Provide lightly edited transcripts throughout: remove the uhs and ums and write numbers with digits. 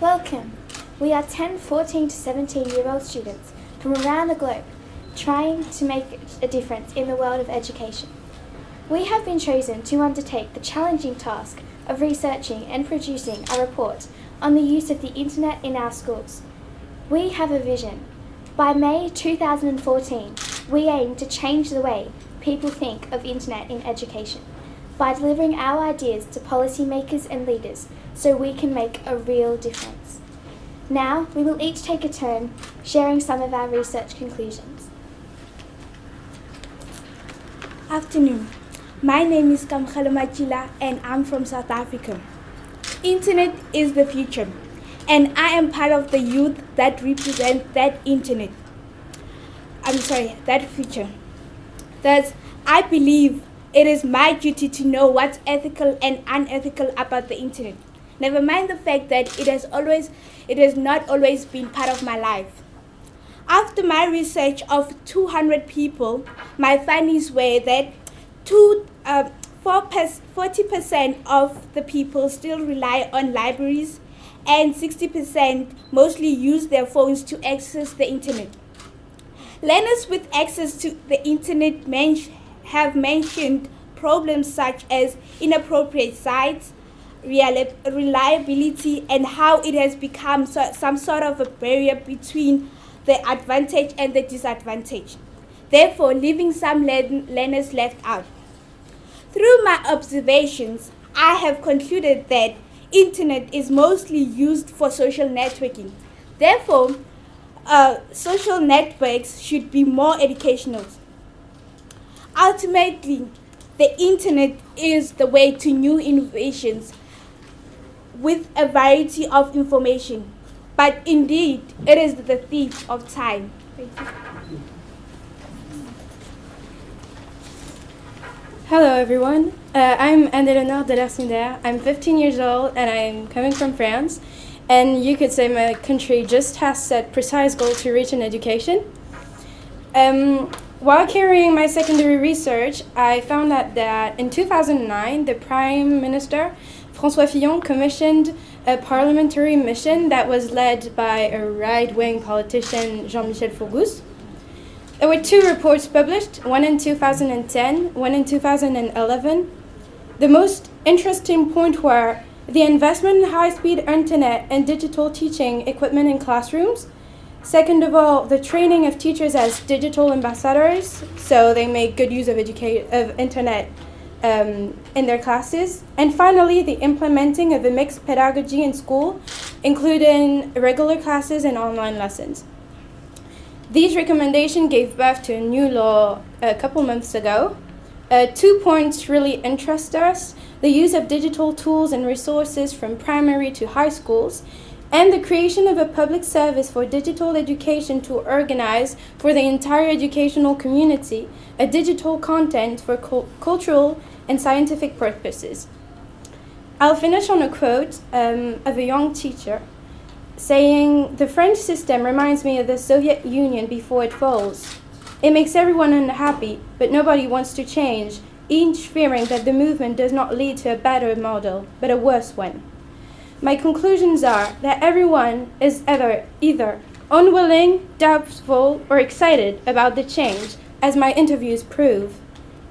Welcome. We are 10, 14 to 17-year-old students from around the globe trying to make a difference in the world of education. We have been chosen to undertake the challenging task of researching and producing a report on the use of the internet in our schools. We have a vision. By May 2014, we aim to change the way people think of internet in education by delivering our ideas to policymakers and leaders so we can make a real difference. Now, we will each take a turn sharing some of our research conclusions. Afternoon. My name is Hlomla and I'm from South Africa. Internet is the future, and I am part of the youth that represent that future. Thus, I believe it is my duty to know what's ethical and unethical about the internet. Never mind the fact that it has not always been part of my life. After my research of 200 people, my findings were that 40% of the people still rely on libraries and 60% mostly use their phones to access the internet. Learners with access to the internet have mentioned problems such as inappropriate sites, reliability, and how it has become some sort of a barrier between the advantage and the disadvantage, therefore leaving some learners left out. Through my observations, I have concluded that internet is mostly used for social networking. Therefore, social networks should be more educational. Ultimately, the internet is the way to new innovations with a variety of information, but indeed, it is the thief of time. Hello everyone, I'm Anne-Léonore de l'Arcinder. I'm 15 years old and I'm coming from France. And you could say my country just has set precise goals to reach in education. While carrying my secondary research, I found out that in 2009, the Prime Minister, François Fillon, commissioned a parliamentary mission that was led by a right-wing politician, Jean-Michel Fourgousse. There were two reports published, one in 2010, one in 2011. The most interesting point were the investment in high-speed internet and digital teaching equipment in classrooms. Second of all, the training of teachers as digital ambassadors, so they make good use of internet in their classes. And finally, the implementing of a mixed pedagogy in school, including regular classes and online lessons. These recommendations gave birth to a new law a couple months ago. 2 points really interest us: the use of digital tools and resources from primary to high schools, and the creation of a public service for digital education to organize for the entire educational community a digital content for cultural and scientific purposes. I'll finish on a quote of a young teacher saying, "The French system reminds me of the Soviet Union before it falls. It makes everyone unhappy, but nobody wants to change, each fearing that the movement does not lead to a better model, but a worse one." My conclusions are that everyone is either unwilling, doubtful, or excited about the change, as my interviews prove.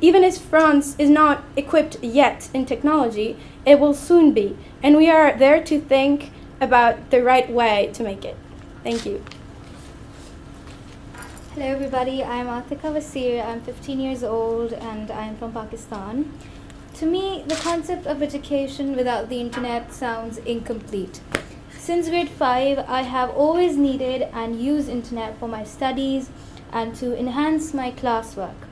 Even as France is not equipped yet in technology, it will soon be, and we are there to think about the right way to make it. Thank you. Hello everybody, I'm Zaheer. I'm 15 years old and I'm from Pakistan. To me, the concept of education without the internet sounds incomplete. Since grade 5, I have always needed and used internet for my studies and to enhance my classwork.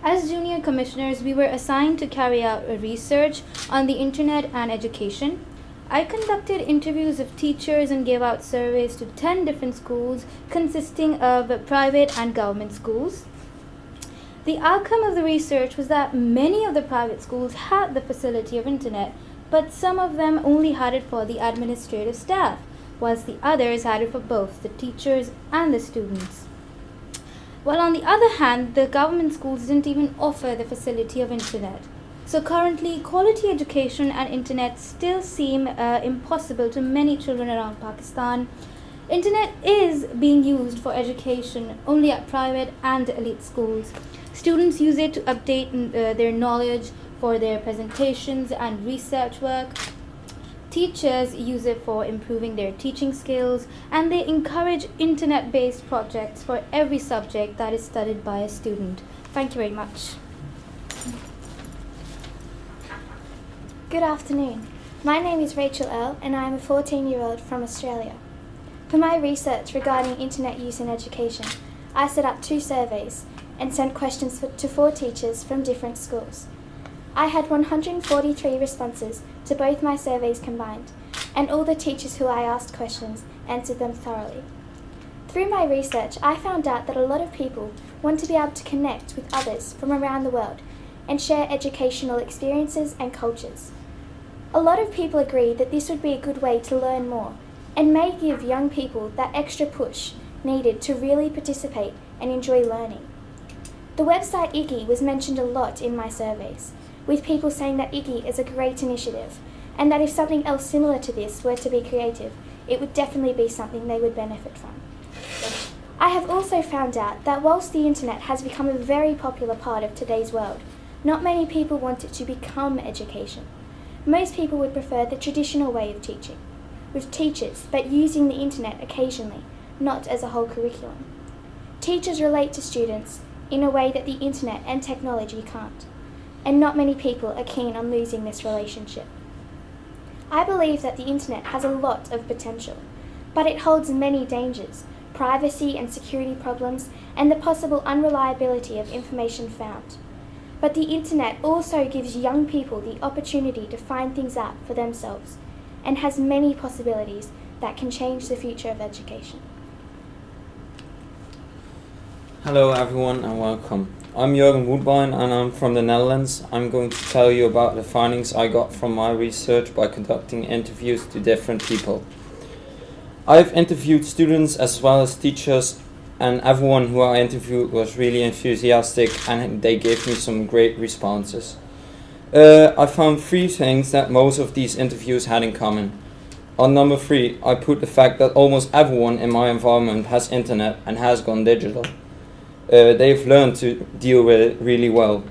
As junior commissioners, we were assigned to carry out a research on the internet and education. I conducted interviews of teachers and gave out surveys to 10 different schools consisting of private and government schools. The outcome of the research was that many of the private schools had the facility of internet, but some of them only had it for the administrative staff, whilst the others had it for both the teachers and the students. While on the other hand, the government schools didn't even offer the facility of internet. So currently, quality education and internet still seem impossible to many children around Pakistan. Internet is being used for education only at private and elite schools. Students use it to update their knowledge for their presentations and research work. Teachers use it for improving their teaching skills, and they encourage internet-based projects for every subject that is studied by a student. Thank you very much. Good afternoon. My name is Rachel L. and I am a 14-year-old from Australia. For my research regarding internet use in education, I set up 2 surveys and sent questions to 4 teachers from different schools. I had 143 responses to both my surveys combined, and all the teachers who I asked questions answered them thoroughly. Through my research, I found out that a lot of people want to be able to connect with others from around the world and share educational experiences and cultures. A lot of people agree that this would be a good way to learn more and may give young people that extra push needed to really participate and enjoy learning. The website IGGY was mentioned a lot in my surveys, with people saying that IGGY is a great initiative and that if something else similar to this were to be created, it would definitely be something they would benefit from. I have also found out that whilst the internet has become a very popular part of today's world, not many people want it to become education. Most people would prefer the traditional way of teaching, with teachers but using the internet occasionally, not as a whole curriculum. Teachers relate to students in a way that the internet and technology can't, and not many people are keen on losing this relationship. I believe that the internet has a lot of potential, but it holds many dangers, privacy and security problems, and the possible unreliability of information found. But the internet also gives young people the opportunity to find things out for themselves, and has many possibilities that can change the future of education. Hello everyone and welcome. I'm Jurgen Woodbine and I'm from the Netherlands. I'm going to tell you about the findings I got from my research by conducting interviews to different people. I've interviewed students as well as teachers, and everyone who I interviewed was really enthusiastic and they gave me some great responses. I found 3 things that most of these interviews had in common. On number 3, I put the fact that almost everyone in my environment has internet and has gone digital. They've learned to deal with it really well.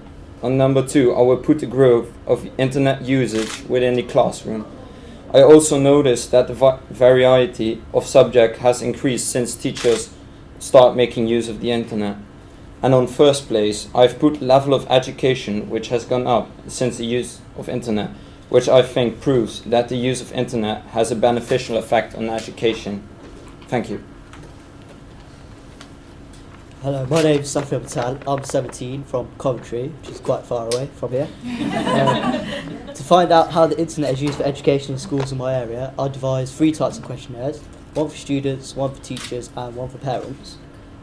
On number 2, I will put the growth of internet usage within the classroom. I also noticed that the variety of subject has increased since teachers start making use of the internet. And on first place, I've put level of education, which has gone up since the use of internet, which I think proves that the use of internet has a beneficial effect on education. Thank you. Hello, my name is Zaheer. I'm 17 from Coventry, which is quite far away from here. To find out how the internet is used for education in schools in my area, I devised 3 types of questionnaires, one for students, one for teachers and one for parents.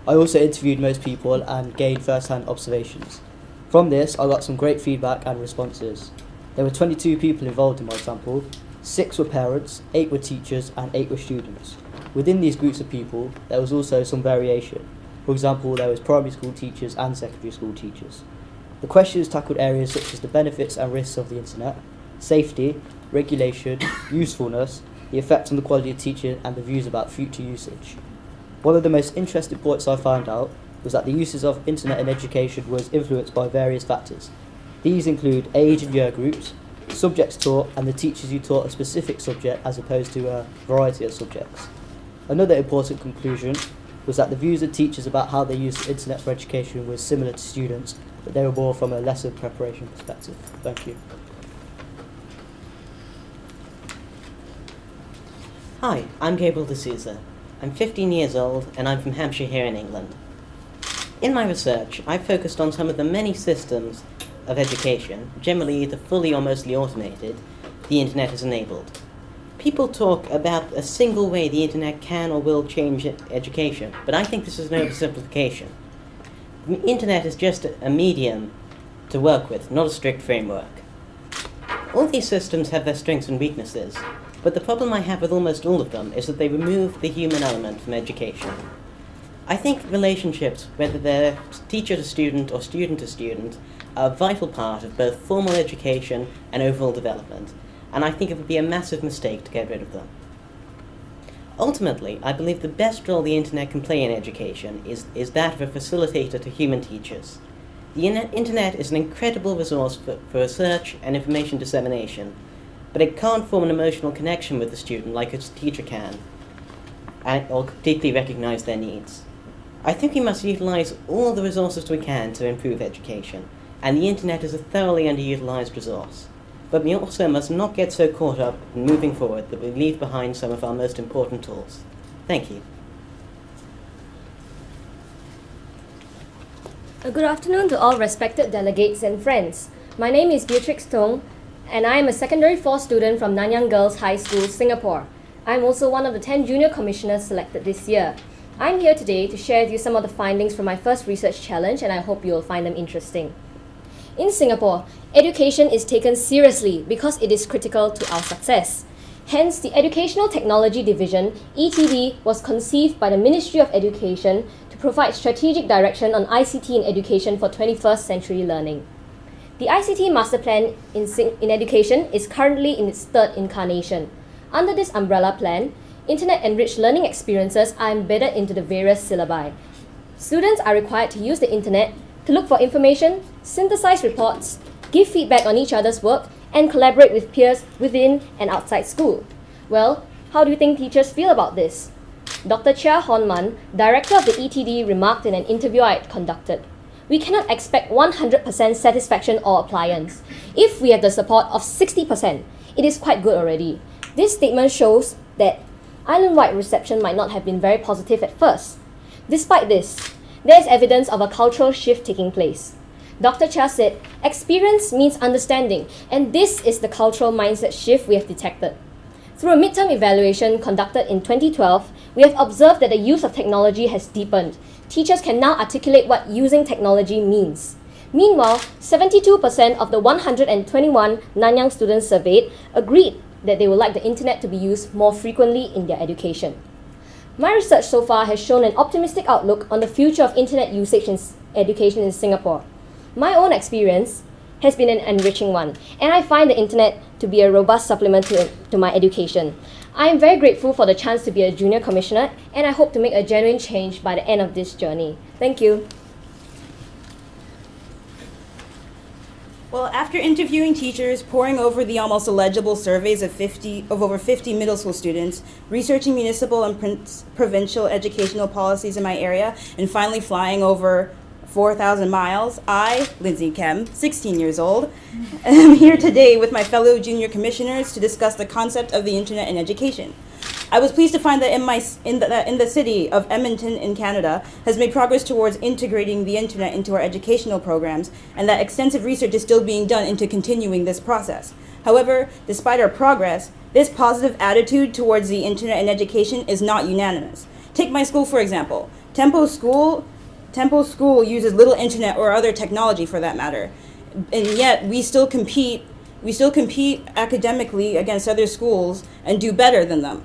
I also interviewed most people and gained first-hand observations. From this, I got some great feedback and responses. There were 22 people involved in my sample, 6 were parents, 8 were teachers and 8 were students. Within these groups of people, there was also some variation. For example, there was primary school teachers and secondary school teachers. The questions tackled areas such as the benefits and risks of the internet, safety, regulation, usefulness, the effect on the quality of teaching and the views about future usage. One of the most interesting points I found out was that the uses of internet in education was influenced by various factors. These include age and year groups, subjects taught and the teachers who taught a specific subject as opposed to a variety of subjects. Another important conclusion was that the views of teachers about how they use the internet for education was similar to students, but they were more from a lesson preparation perspective. Thank you. Hi, I'm Gabriel D'Souza. I'm 15 years old and I'm from Hampshire here in England. In my research, I've focused on some of the many systems of education, generally either fully or mostly automated, the internet has enabled. People talk about a single way the internet can or will change education, but I think this is an oversimplification. The internet is just a medium to work with, not a strict framework. All these systems have their strengths and weaknesses, but the problem I have with almost all of them is that they remove the human element from education. I think relationships, whether they're teacher to student or student to student, are a vital part of both formal education and overall development, and I think it would be a massive mistake to get rid of them. Ultimately, I believe the best role the internet can play in education is that of a facilitator to human teachers. The internet is an incredible resource for research and information dissemination, but it can't form an emotional connection with the student like a teacher can, or deeply recognize their needs. I think we must utilize all the resources we can to improve education, and the internet is a thoroughly underutilized resource. But we also must not get so caught up in moving forward that we leave behind some of our most important tools. Thank you. Good afternoon to all respected delegates and friends. My name is Beatrix Tong, and I am a Secondary 4 student from Nanyang Girls High School, Singapore. I am also one of the 10 junior commissioners selected this year. I'm here today to share with you some of the findings from my first research challenge, and I hope you'll find them interesting. In Singapore, education is taken seriously because it is critical to our success. Hence, the Educational Technology Division, ETD, was conceived by the Ministry of Education to provide strategic direction on ICT in education for 21st century learning. The ICT Master Plan in Education is currently in its third incarnation. Under this umbrella plan, Internet-enriched learning experiences are embedded into the various syllabi. Students are required to use the Internet to look for information, synthesize reports, give feedback on each other's work, and collaborate with peers within and outside school. Well, how do you think teachers feel about this? Dr. Chia Honman, director of the ETD, remarked in an interview I had conducted, "We cannot expect 100% satisfaction or appliance. If we have the support of 60%, it is quite good already." This statement shows that island-wide reception might not have been very positive at first. Despite this, there is evidence of a cultural shift taking place. Dr. Chia said, "Experience means understanding, and this is the cultural mindset shift we have detected. Through a midterm evaluation conducted in 2012, we have observed that the use of technology has deepened. Teachers can now articulate what using technology means." Meanwhile, 72% of the 121 Nanyang students surveyed agreed that they would like the internet to be used more frequently in their education. My research so far has shown an optimistic outlook on the future of internet usage in education in Singapore. My own experience has been an enriching one, and I find the internet to be a robust supplement to my education. I am very grateful for the chance to be a junior commissioner, and I hope to make a genuine change by the end of this journey. Thank you. Well, after interviewing teachers, poring over the almost illegible surveys of over 50 middle school students, researching municipal and provincial educational policies in my area, and finally flying over 4,000 miles, I, Lindsay Chem, 16 years old, am here today with my fellow junior commissioners to discuss the concept of the internet in education. I was pleased to find that in the city of Edmonton in Canada has made progress towards integrating the internet into our educational programs, and that extensive research is still being done into continuing this process. However, despite our progress, this positive attitude towards the internet in education is not unanimous. Take my school, for example. Temple School uses little internet or other technology for that matter, and yet we still compete academically against other schools and do better than them.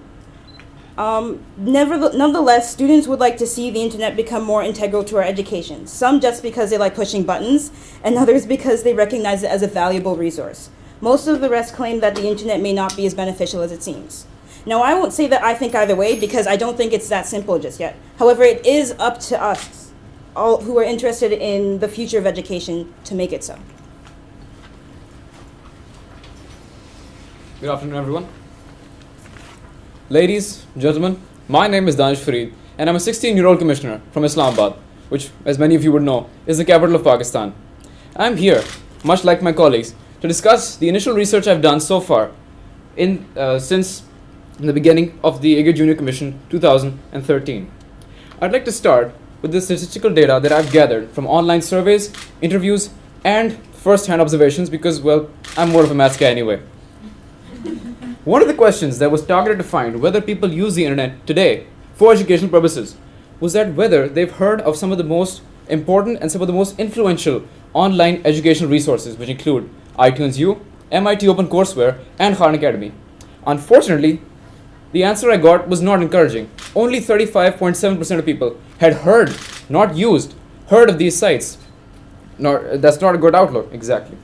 Nonetheless, students would like to see the internet become more integral to our education, some just because they like pushing buttons, and others because they recognize it as a valuable resource. Most of the rest claim that the internet may not be as beneficial as it seems. Now, I won't say that I think either way, because I don't think it's that simple just yet. However, it is up to us, all who are interested in the future of education, to make it so. Good afternoon, everyone. Ladies, gentlemen, my name is Danish Fareed, and I'm a 16-year-old commissioner from Islamabad, which, as many of you would know, is the capital of Pakistan. I'm here, much like my colleagues, to discuss the initial research I've done so far since the beginning of the IGGY Junior Commission 2013. I'd like to start with the statistical data that I've gathered from online surveys, interviews, and first-hand observations because, well, I'm more of a maths guy anyway. One of the questions that was targeted to find whether people use the internet today for educational purposes was that whether they've heard of some of the most important and some of the most influential online educational resources, which include iTunes U, MIT OpenCourseWare, and Khan Academy. Unfortunately, the answer I got was not encouraging. Only 35.7% of people had heard, not used, heard of these sites. That's not a good outlook, exactly.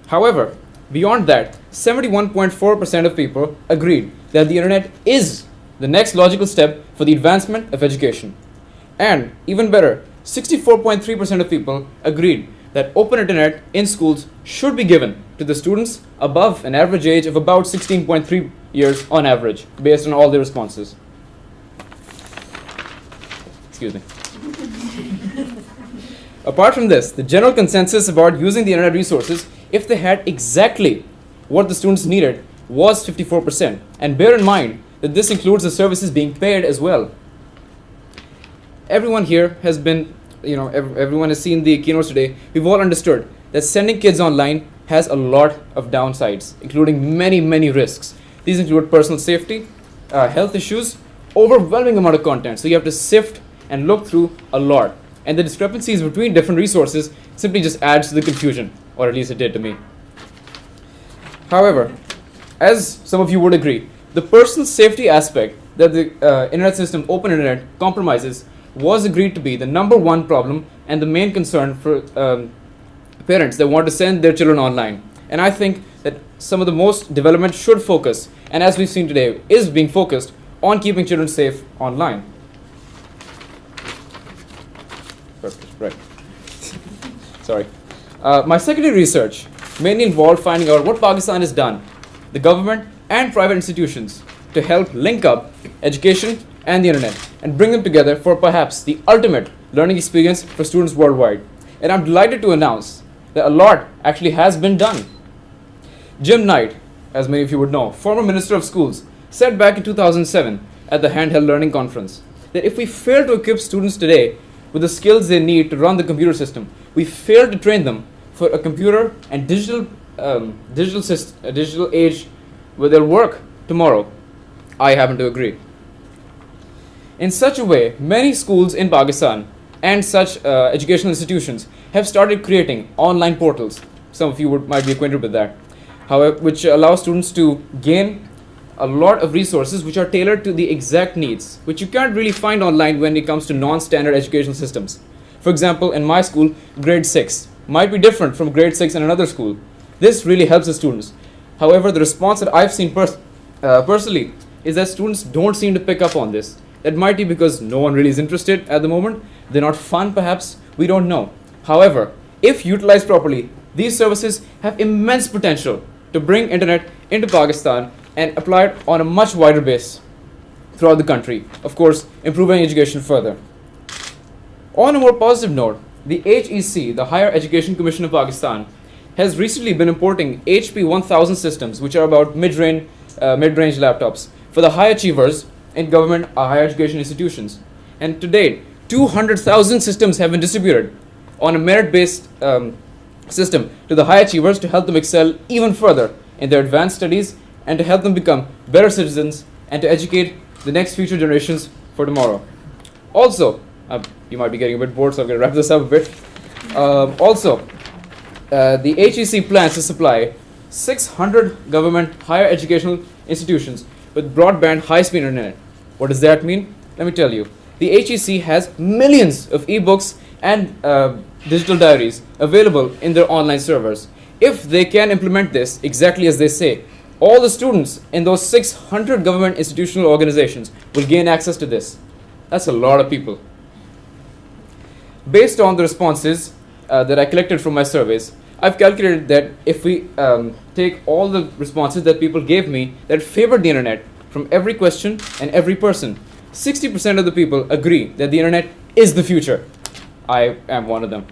However, beyond that, 71.4% of people agreed that the internet is the next logical step for the advancement of education. And even better, 64.3% of people agreed that open internet in schools should be given to the students above an average age of about 16.3 years on average, based on all the responses. Excuse me. Apart from this, the general consensus about using the internet resources, if they had exactly what the students needed, was 54%. And bear in mind that this includes the services being paid as well. Everyone here has been, everyone has seen the keynotes today. We've all understood that sending kids online has a lot of downsides, including many, many risks. These include personal safety, health issues, overwhelming amount of content. So you have to sift and look through a lot. And the discrepancies between different resources simply just adds to the confusion, or at least it did to me. However, as some of you would agree, the personal safety aspect that the internet system, open internet, compromises was agreed to be the number one problem and the main concern for parents that want to send their children online. And I think that some of the most development should focus, and as we've seen today, is being focused on keeping children safe online. Right. Sorry. My secondary research mainly involved finding out what Pakistan has done, the government and private institutions, to help link up education and the internet and bring them together for perhaps the ultimate learning experience for students worldwide. And I'm delighted to announce that a lot actually has been done. Jim Knight, as many of you would know, former Minister of Schools, said back in 2007 at the Handheld Learning Conference that if we fail to equip students today with the skills they need to run the computer system, we fail to train them for a computer and digital age where they'll work tomorrow. I happen to agree. In such a way, many schools in Pakistan and such educational institutions have started creating online portals. Some of you might be acquainted with that. However, which allow students to gain a lot of resources which are tailored to the exact needs, which you can't really find online when it comes to non-standard educational systems. For example, in my school, grade 6 might be different from grade 6 in another school. This really helps the students. However, the response that I've seen personally is that students don't seem to pick up on this. That might be because no one really is interested at the moment. They're not fun, perhaps. We don't know. However, if utilized properly, these services have immense potential to bring internet into Pakistan and apply it on a much wider base throughout the country, of course, improving education further. On a more positive note, the HEC, the Higher Education Commission of Pakistan, has recently been importing HP 1000 systems, which are about mid-range laptops, for the high achievers in government higher education institutions. And to date, 200,000 systems have been distributed on a merit-based system to the high achievers to help them excel even further in their advanced studies and to help them become better citizens and to educate the next future generations for tomorrow. Also, you might be getting a bit bored, so I'm going to wrap this up a bit. The HEC plans to supply 600 government higher educational institutions with broadband high-speed internet. What does that mean? Let me tell you. The HEC has millions of ebooks and digital diaries available in their online servers. If they can implement this exactly as they say, all the students in those 600 government institutional organizations will gain access to this. That's a lot of people. Based on the responses that I collected from my surveys, I've calculated that if we take all the responses that people gave me that favored the internet from every question and every person, 60% of the people agree that the internet is the future. I am one of them.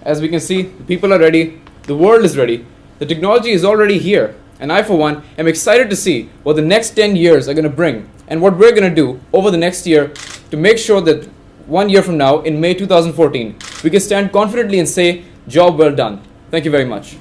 As we can see, the people are ready, the world is ready, the technology is already here, and I, for one, am excited to see what the next 10 years are going to bring and what we're going to do over the next year to make sure that 1 year from now, in May 2014, we can stand confidently and say, job well done. Thank you very much.